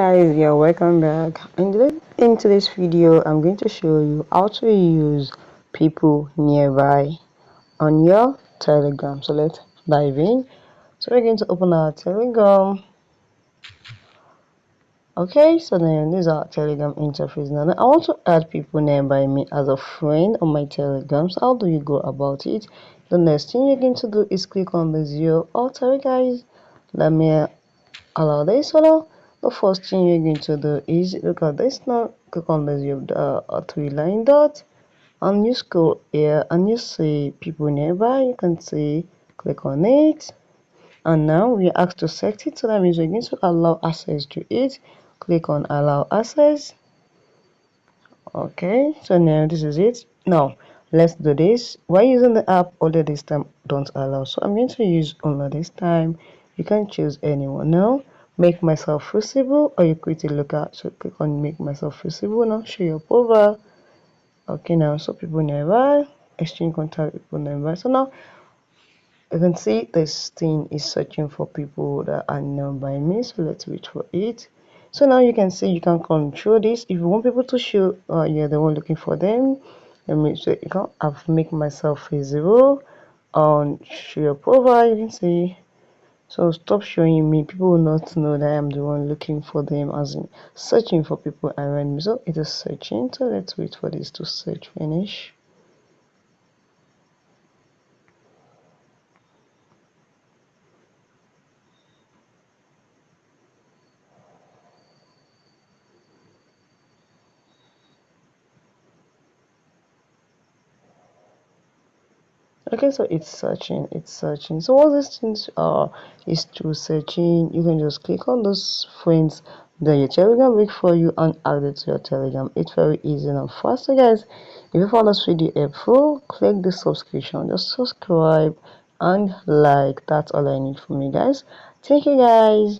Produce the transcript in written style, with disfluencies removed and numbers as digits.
Guys, yeah, welcome back. In today's video, I'm going to show you how to use people nearby on your Telegram. So let's dive in. So we're going to open our Telegram. Okay, so then this is our Telegram interface. Now I want to add people nearby me as a friend on my Telegram. So how do you go about it? The next thing you're going to do is click on the zero. Oh, sorry guys, let me allow this. So now the first thing you're going to do is look at this. Now click on the zero, three line dot, and you scroll here and you see people nearby. You can see, click on it, and now we are asked to set it. So that means we're going to allow access to it. Click on allow access. Okay, so now this is it. Now let's do this. We're using the app only this time don't allow, so I'm going to use only this time. You can choose anyone. Now make myself visible, or you create a lookout. So click on make myself visible. Now show your profile. Okay, now so people nearby, exchange contact people nearby. So now you can see this thing is searching for people that are known by me. So let's wait for it. So now you can see you can control this. If you want people to show you're the one looking for them, let me so you can have make myself visible on show your profile. You can see, so stop showing me, people will not know that I'm the one looking for them, as in searching for people around me. So it is searching. So let's wait for this to search finish. Okay, so it's searching. So what these things are is to searching. You can just click on those friends that your Telegram make for you and add it to your Telegram. It's very easy and fast. So guys, if you found this video helpful, click the subscription, just subscribe and like. That's all I need from you guys. Thank you guys.